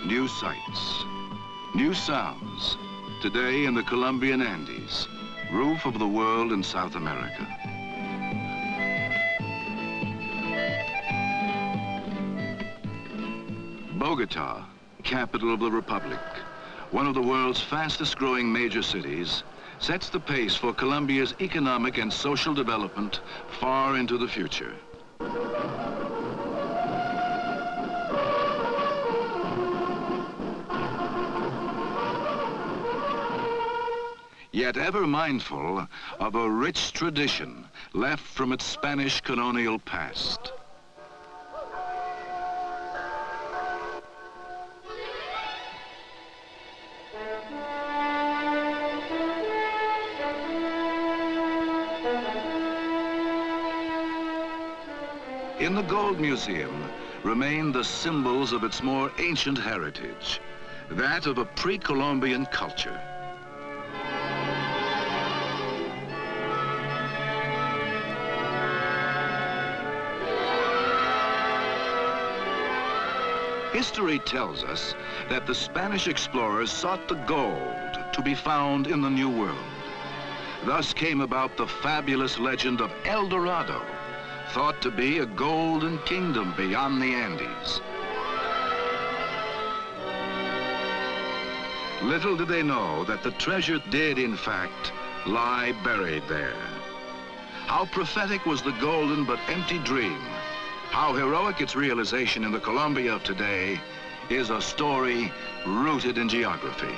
New sights, new sounds. Today in the Colombian Andes, roof of the world in South America. Bogota, capital of the Republic, one of the world's fastest growing major cities, sets the pace for Colombia's economic and social development far into the future. Yet ever mindful of a rich tradition left from its Spanish colonial past. In the Gold Museum remain the symbols of its more ancient heritage, that of a pre-Columbian culture. History tells us that the Spanish explorers sought the gold to be found in the New World. Thus came about the fabulous legend of El Dorado, thought to be a golden kingdom beyond the Andes. Little did they know that the treasure did, in fact, lie buried there. How prophetic was the golden but empty dream. How heroic its realization in the Colombia of today is a story rooted in geography.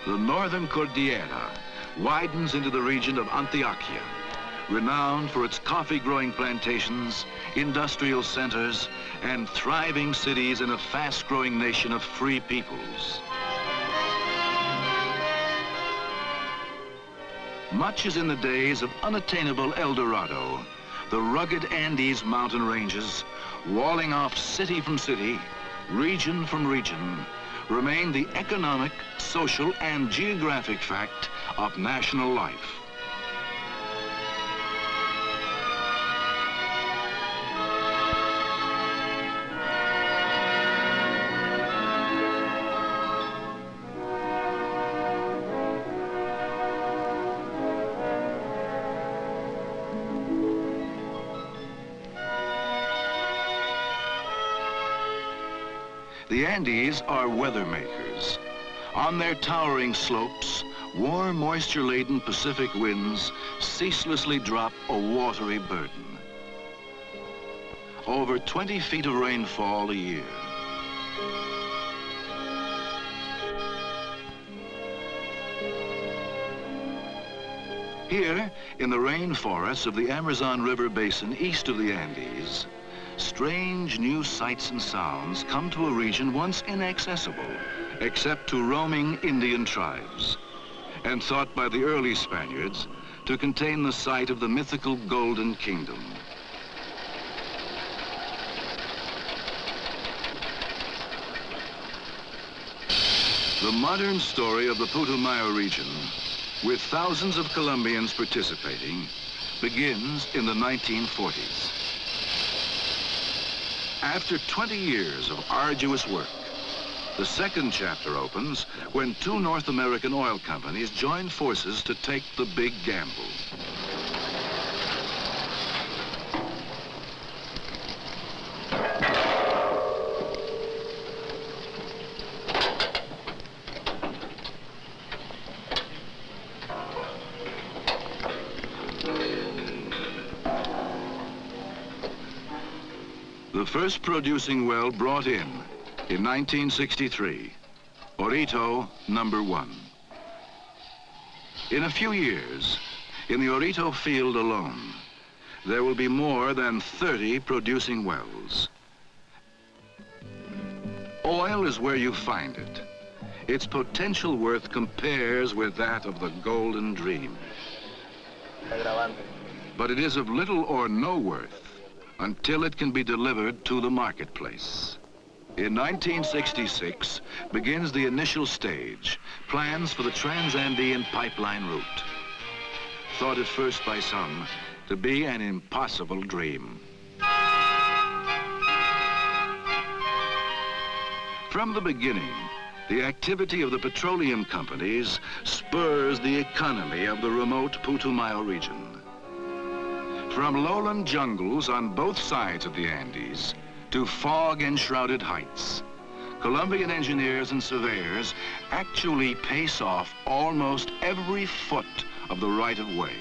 The northern Cordillera widens into the region of Antioquia, renowned for its coffee-growing plantations, industrial centers, and thriving cities in a fast-growing nation of free peoples. Much as in the days of unattainable El Dorado, the rugged Andes mountain ranges, walling off city from city, region from region, remain the economic, social, and geographic fact of national life. The Andes are weather makers. On their towering slopes, warm, moisture-laden Pacific winds ceaselessly drop a watery burden. Over 20 feet of rainfall a year. Here, in the rainforests of the Amazon River Basin east of the Andes, strange new sights and sounds come to a region once inaccessible, except to roaming Indian tribes, and thought by the early Spaniards to contain the site of the mythical Golden Kingdom. The modern story of the Putumayo region, with thousands of Colombians participating, begins in the 1940s. After 20 years of arduous work, the second chapter opens when two North American oil companies join forces to take the big gamble. The first producing well brought in 1963, Orito #1. In a few years, in the Orito field alone, there will be more than 30 producing wells. Oil is where you find it. Its potential worth compares with that of the golden dream. But it is of little or no worth until it can be delivered to the marketplace. In 1966 begins the initial stage, plans for the Transandean pipeline route. Thought at first by some to be an impossible dream. From the beginning, the activity of the petroleum companies spurs the economy of the remote Putumayo region. From lowland jungles on both sides of the Andes to fog-enshrouded heights, Colombian engineers and surveyors actually pace off almost every foot of the right-of-way.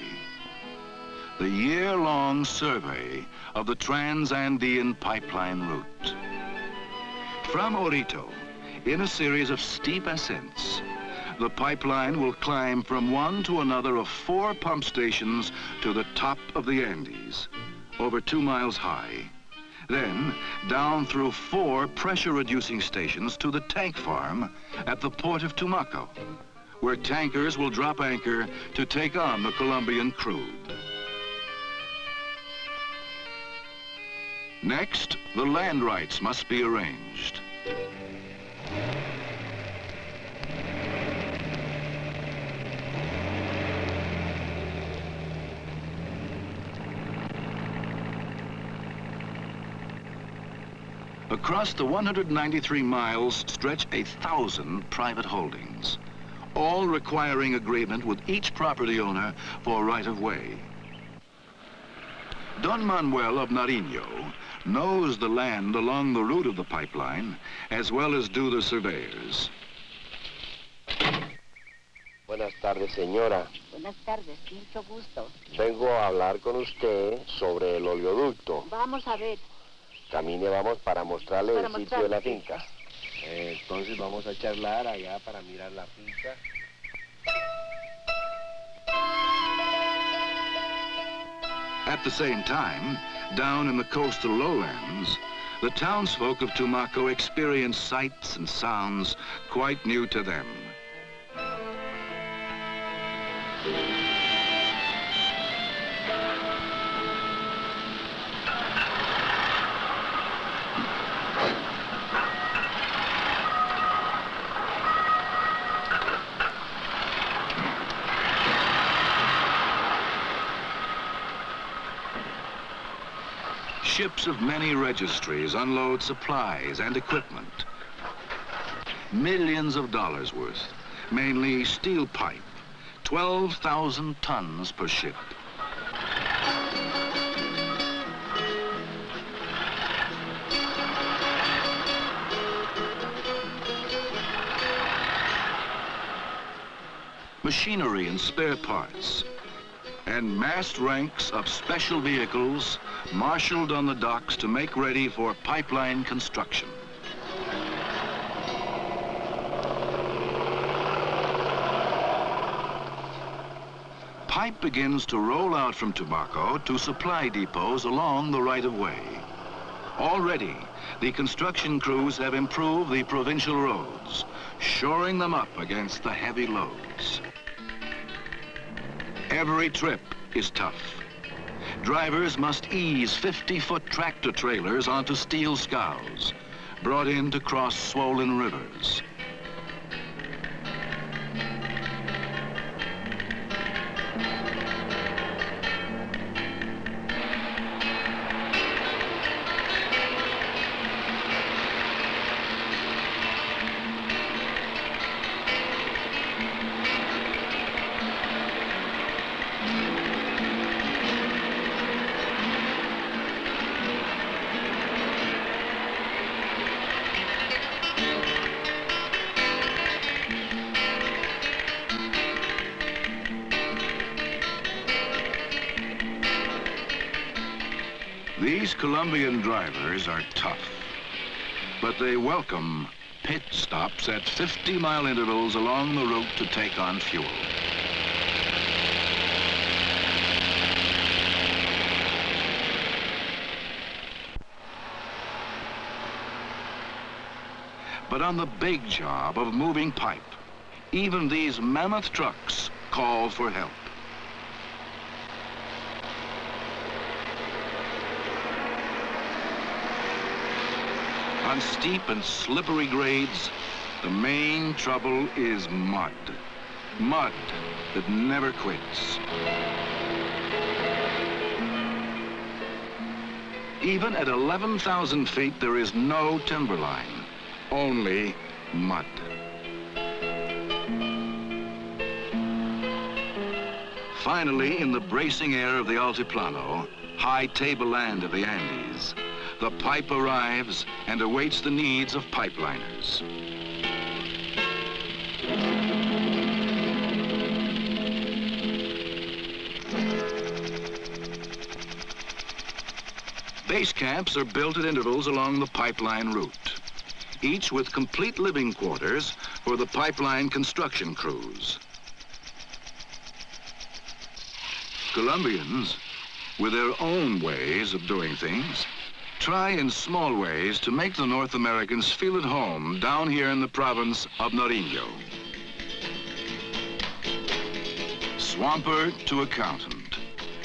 The year-long survey of the Transandino pipeline route. From Orito, in a series of steep ascents, the pipeline will climb from one to another of 4 pump stations to the top of the Andes, over 2 miles high. Then down through 4 pressure-reducing stations to the tank farm at the port of Tumaco, where tankers will drop anchor to take on the Colombian crude. Next, the land rights must be arranged. Across the 193 miles stretch 1,000 private holdings, all requiring agreement with each property owner for right-of-way. Don Manuel of Nariño knows the land along the route of the pipeline, as well as do the surveyors. Buenas tardes, señora. Buenas tardes, mucho gusto. Vengo a hablar con usted sobre el oleoducto. Vamos a ver. Camine, vamos para mostrarle el sitio de la finca. Entonces vamos a charlar allá para mirar la finca. At the same time, down in the coastal lowlands, the townsfolk of Tumaco experience sights and sounds quite new to them. Ships of many registries unload supplies and equipment. Millions of dollars worth, mainly steel pipe, 12,000 tons per ship. Machinery and spare parts, and massed ranks of special vehicles marshaled on the docks to make ready for pipeline construction. Pipe begins to roll out from Tumaco to supply depots along the right-of-way. Already, the construction crews have improved the provincial roads, shoring them up against the heavy loads. Every trip is tough. Drivers must ease 50-foot tractor trailers onto steel scows, brought in to cross swollen rivers. These Colombian drivers are tough, but they welcome pit stops at 50-mile intervals along the route to take on fuel. But on the big job of moving pipe, even these mammoth trucks call for help. On steep and slippery grades, the main trouble is mud. Mud that never quits. Even at 11,000 feet, there is no timberline. only mud. Finally, in the bracing air of the Altiplano, high tableland of the Andes, the pipe arrives and awaits the needs of pipeliners. Base camps are built at intervals along the pipeline route, each with complete living quarters for the pipeline construction crews. Colombians, with their own ways of doing things, try in small ways to make the North Americans feel at home down here in the province of Nariño. Swamper to accountant,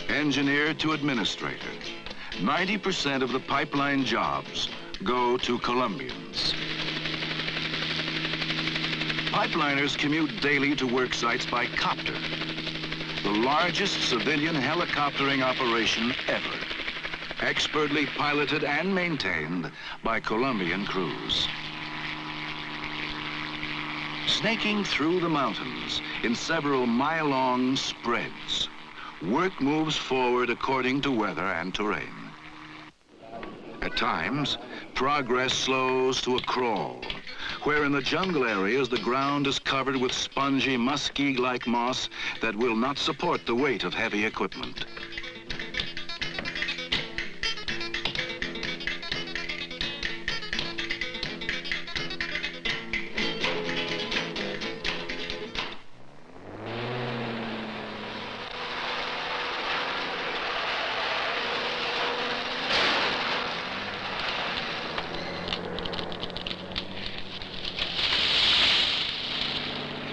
engineer to administrator, 90% of the pipeline jobs go to Colombians. Pipeliners commute daily to work sites by copter, the largest civilian helicoptering operation ever, expertly piloted and maintained by Colombian crews. Snaking through the mountains in several mile-long spreads, work moves forward according to weather and terrain. At times, progress slows to a crawl, where in the jungle areas the ground is covered with spongy, muskeg-like moss that will not support the weight of heavy equipment.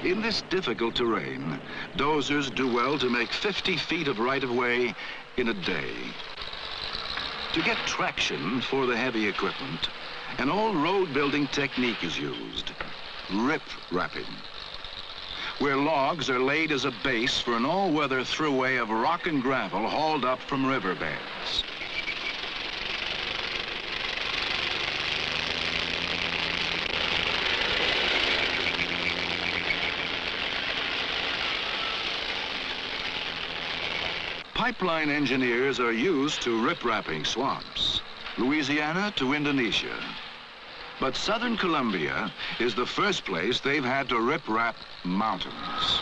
In this difficult terrain, dozers do well to make 50 feet of right-of-way in a day. To get traction for the heavy equipment, an old road-building technique is used, rip-wrapping, where logs are laid as a base for an all-weather throughway of rock and gravel hauled up from riverbeds. Pipeline engineers are used to rip-wrapping swamps, Louisiana to Indonesia. But southern Colombia is the first place they've had to rip-wrap mountains.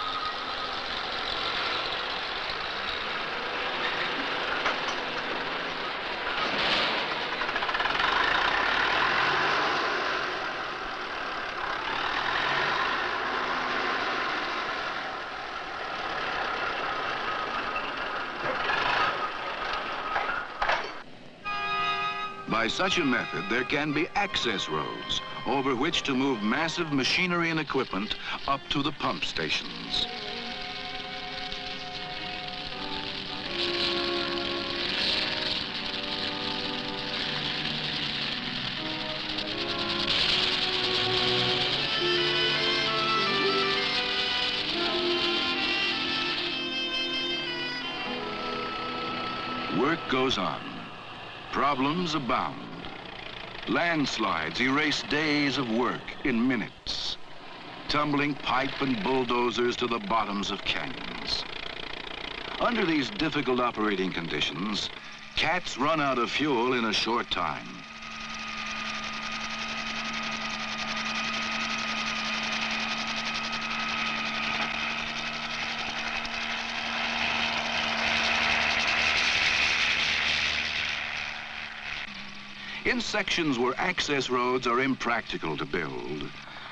By such a method, there can be access roads over which to move massive machinery and equipment up to the pump stations. Work goes on. Problems abound. Landslides erase days of work in minutes, tumbling pipe and bulldozers to the bottoms of canyons. Under these difficult operating conditions, cats run out of fuel in a short time. In sections where access roads are impractical to build,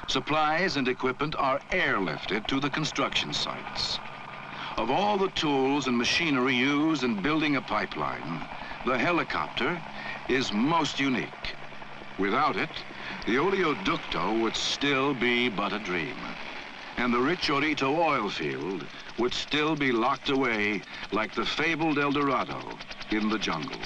supplies and equipment are airlifted to the construction sites. Of all the tools and machinery used in building a pipeline, the helicopter is most unique. Without it, the Oleoducto would still be but a dream, and the rich Orito oil field would still be locked away like the fabled El Dorado in the jungle.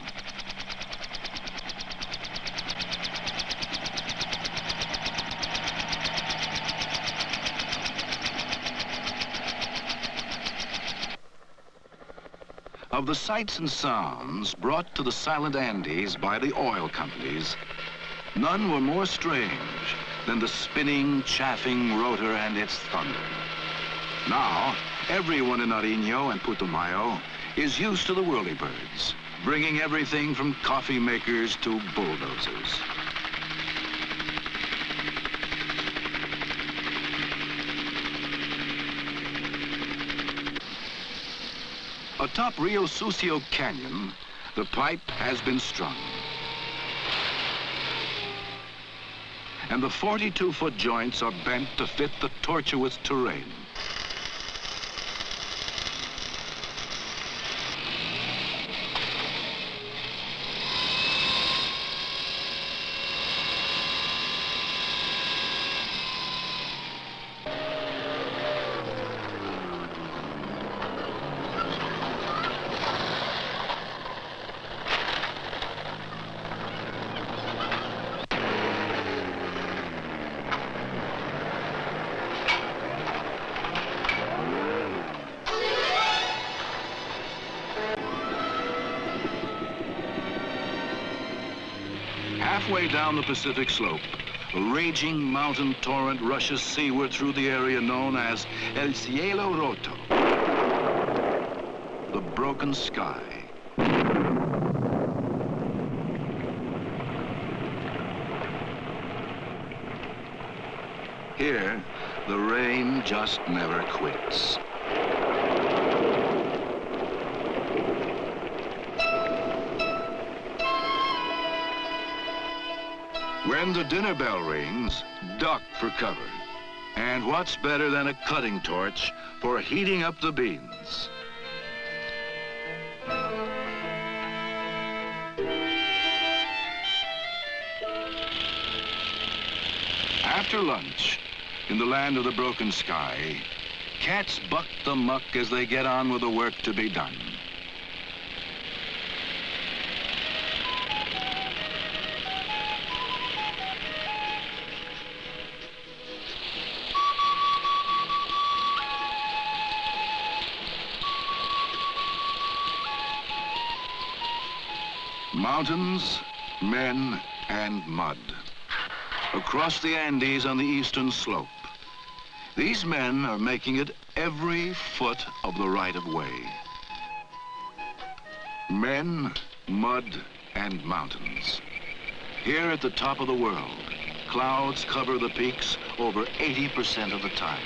Of the sights and sounds brought to the silent Andes by the oil companies, none were more strange than the spinning, chaffing rotor and its thunder. Now, everyone in Nariño and Putumayo is used to the whirlybirds, bringing everything from coffee makers to bulldozers. Atop Rio Sucio Canyon, the pipe has been strung. And the 42-foot joints are bent to fit the tortuous terrain. Halfway down the Pacific slope, a raging mountain torrent rushes seaward through the area known as El Cielo Roto, the broken sky. Here, the rain just never quits. When the dinner bell rings, duck for cover. And what's better than a cutting torch for heating up the beans? After lunch, in the land of the broken sky, cats buck the muck as they get on with the work to be done. Mountains, men, and mud. Across the Andes on the eastern slope, these men are making it every foot of the right-of-way. Men, mud, and mountains. Here at the top of the world, clouds cover the peaks over 80% of the time,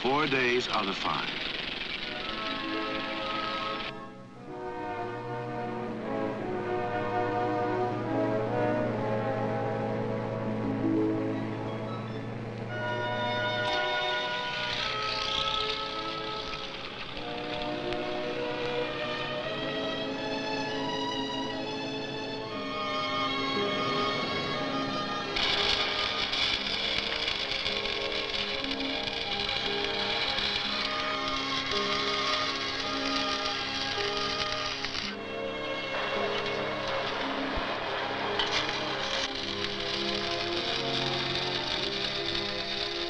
4 days out of 5.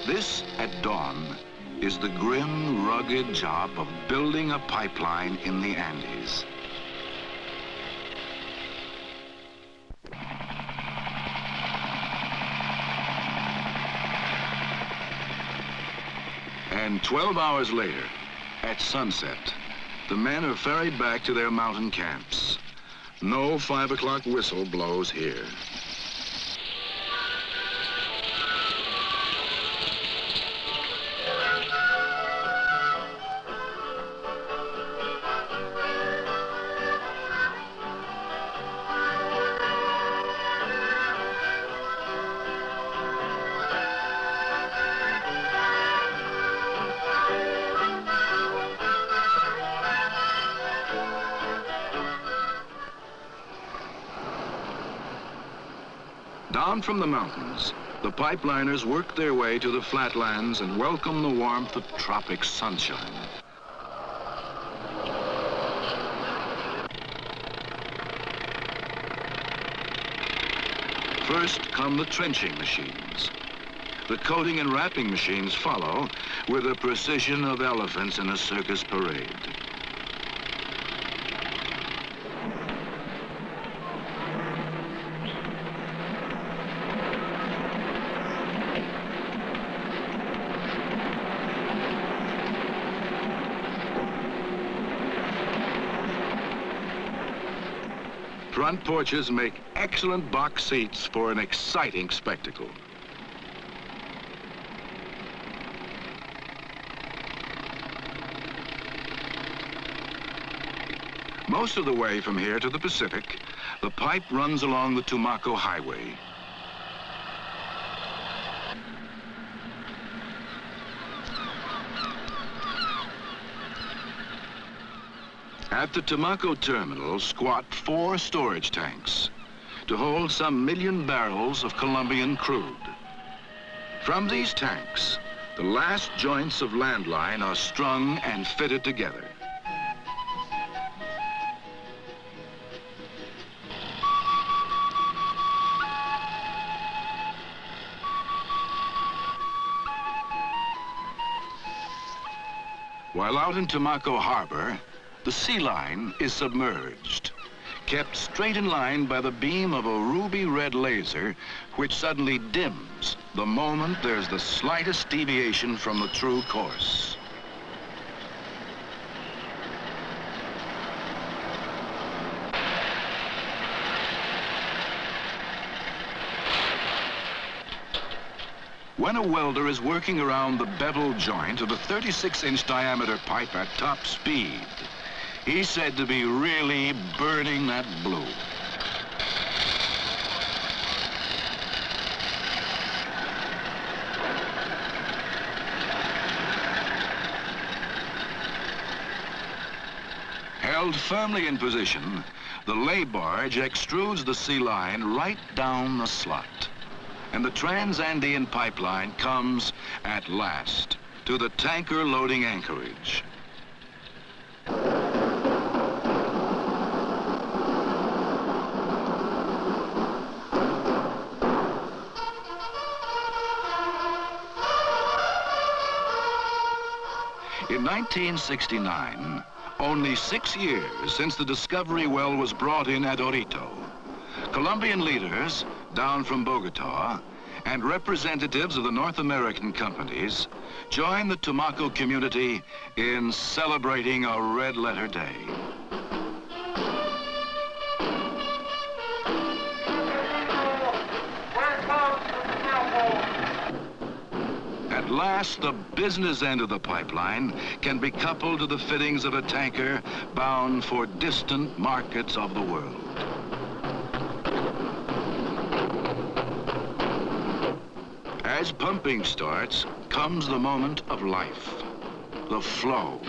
This, at dawn, is the grim, rugged job of building a pipeline in the Andes. And 12 hours later, at sunset, the men are ferried back to their mountain camps. No 5 o'clock whistle blows here. Down from the mountains, the pipeliners work their way to the flatlands and welcome the warmth of tropic sunshine. First come the trenching machines. The coating and wrapping machines follow with the precision of elephants in a circus parade. Front porches make excellent box seats for an exciting spectacle. Most of the way from here to the Pacific, the pipe runs along the Tumaco Highway. At the Tumaco terminal squat 4 storage tanks to hold some 1 million barrels of Colombian crude. From these tanks, the last joints of landline are strung and fitted together. While out in Tumaco Harbor, the sea line is submerged, kept straight in line by the beam of a ruby red laser, which suddenly dims the moment there's the slightest deviation from the true course. When a welder is working around the bevel joint of a 36-inch diameter pipe at top speed, he's said to be really burning that blue. Held firmly in position, the lay barge extrudes the sea line right down the slot. And the Transandino pipeline comes, at last, to the tanker loading anchorage. In 1969, only 6 years since the discovery well was brought in at Orito, Colombian leaders down from Bogota and representatives of the North American companies joined the Tumaco community in celebrating a red-letter day. At last, the business end of the pipeline can be coupled to the fittings of a tanker bound for distant markets of the world. As pumping starts, comes the moment of life, the flow.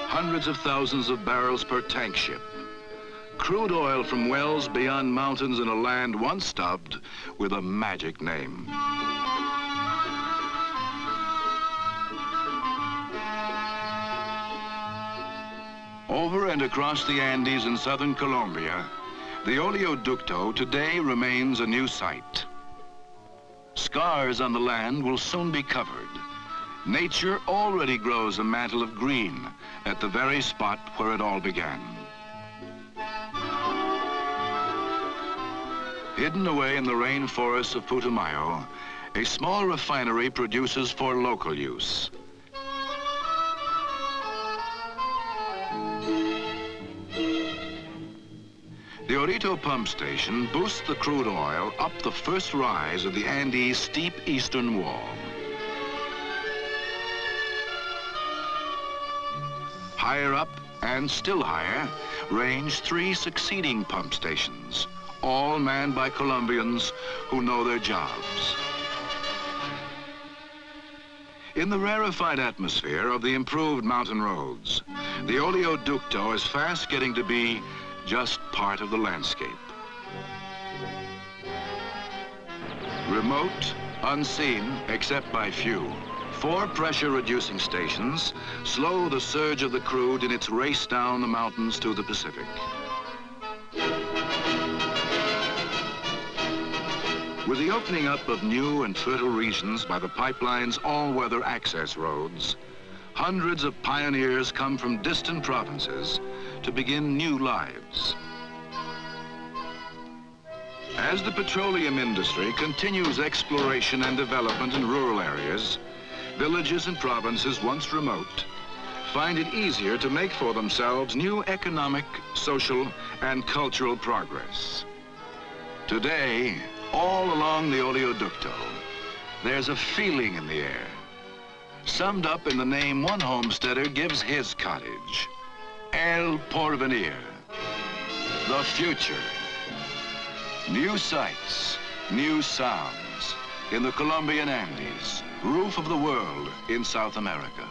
Hundreds of thousands of barrels per tank ship. Crude oil from wells beyond mountains in a land once dubbed with a magic name. Over and across the Andes in southern Colombia, the Oleoducto today remains a new sight. Scars on the land will soon be covered. Nature already grows a mantle of green at the very spot where it all began. Hidden away in the rainforests of Putumayo, a small refinery produces for local use. The Orito pump station boosts the crude oil up the first rise of the Andes' steep eastern wall. Higher up and still higher range 3 succeeding pump stations, all manned by Colombians who know their jobs. In the rarefied atmosphere of the improved mountain roads, the Oleoducto is fast getting to be just part of the landscape. Remote, unseen, except by few, 4 pressure-reducing stations slow the surge of the crude in its race down the mountains to the Pacific. With the opening up of new and fertile regions by the pipeline's all-weather access roads, hundreds of pioneers come from distant provinces to begin new lives. As the petroleum industry continues exploration and development in rural areas, villages and provinces once remote find it easier to make for themselves new economic, social, and cultural progress. Today, all along the Oleoducto, there's a feeling in the air, summed up in the name one homesteader gives his cottage: El Porvenir, the future. New sights, new sounds in the Colombian Andes, roof of the world in South America.